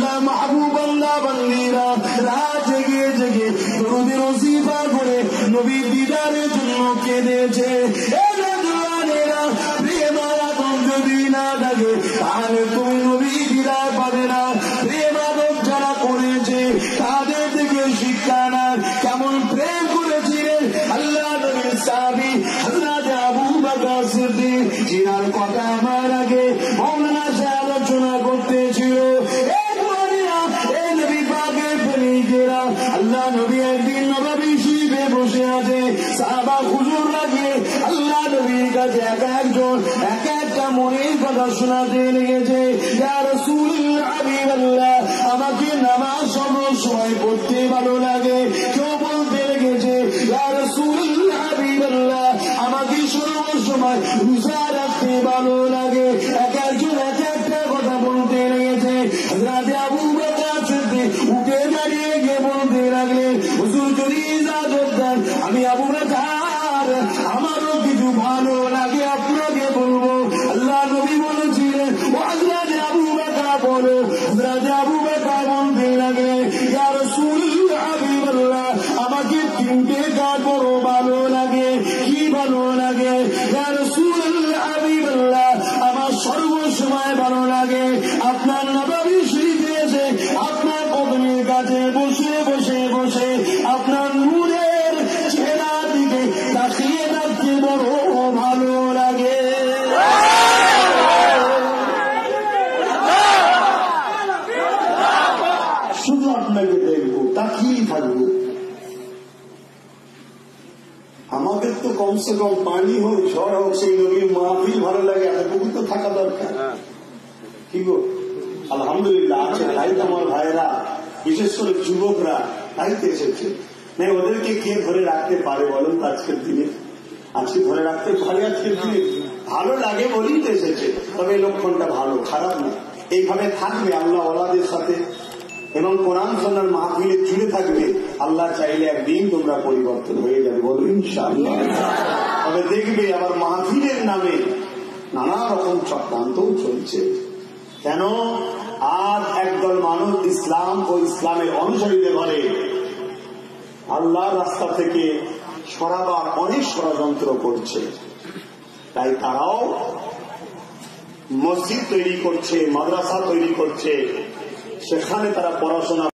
আল্লাহ মাহবুব আল্লাহ বান্দীরা রাত জেগে জেগে দরুদের ওসিফা করে নবীর দিদারের জন্য কেঁদেছে। যদি না থাকে তাহলে তুমি নবীর দিদার পাবে না। প্রেম আদব যারা করেছে তাদের থেকে শিক্ষা না, কেমন প্রেম করেছিলেন আল্লাহ নবীর সাহাবী হযরত আবু বকর সিদ্দিক, যিনার কথা আমার আগে মাওলানা সাহেব আলোচনা করতেছিল। আল্লাহ নবী একদিন নববী শরীফে বসে আছে, সাহাবা হুজুর লাগিয়ে আল্লাহ নবীর কাছে এক একজন এক একটা মনের কথা শোনাতে লেগেছে। ইয়া রাসূলুল্লাহ হাবিবাল্লাহ, আমাকে নামাজ সবসময় পড়তে ভালো লাগে। কেউ বলতে লেগেছে ইয়া রাসূলুল্লাহ হাবিবাল্লাহ, আমাকে সর্বসময় রোজা রাখতে ভালো লাগে। এক একজন এক একটা কথা বলতে লেগেছে। হযরত আবু বকর সিদ্দিক উঠে দাঁড়িয়ে গিয়ে বলতে লাগলেন, হুজুর যদি ইজাজত দেন আমি আবু বকর আমারও কিছু ভালো লাগে আপনাকে বলবো। আল্লাহ নবী বলেছিলেন ও হযরত আবু বকর বলো। হযরত আবু বকর বলতে লাগলেন, ইয়া রাসূলুল্লাহ হাবিবাল্লাহ, আমাকে তিনটে কাজ বড় ভালো লাগে। কি ভালো লাগে? ইয়া রাসূলুল্লাহ হাবিবাল্লাহ, আমার সর্বসময় ভালো লাগে আপনার নববী শরীফে এসে আপনার কদমের কাছে বসে বসে বসে আপনার নূরের চেহারার দিকে তাকিয়ে থাকতে বড় ভালো লাগে। শুধু আপনাকে দেখবো, তাকিয়ে থাকবো। আমাদের তো কমসে কম পানি হোক ঝড় হোক সেই নবীর মাহফিল ভালো লাগে, এতটুকু তো থাকা দরকার। কি গো, আলহামদুলিল্লাহ আছে। তাই তো আমার ভাইয়েরা, বিশেষ করে যুবকরা তাইতে এসেছে। মানে ওদেরকে কে ধরে রাখতে পারে বলুন তো আজকের দিনে? আজকে ধরে রাখতে পারে আজকের দিনে? ভালো লাগে বলেই তো এসেছে। তবে লক্ষণটা ভালো, খারাপ না। এইভাবে থাকবে আল্লাহ ওয়ালাদের সাথে এবং কোরআন সুন্নাহর মাহফিলে জুড়ে থাকবে। আল্লাহ চাইলে একদিন তোমরা পরিবর্তন হয়ে যাবে, বলো ইনশাআল্লাহ। তবে দেখবে আবার মাহফিলের নামে নানা রকম চক্রান্তও চলছে। কেন? আর একদল মানুষ ইসলাম ও ইসলামের অনুসারীদের বলে আল্লাহর রাস্তা থেকে সরাবার অনেক ষড়যন্ত্র করছে। তাই তারাও মসজিদ তৈরি করছে, মাদ্রাসা তৈরি করছে, সেখানে তারা পড়াশোনা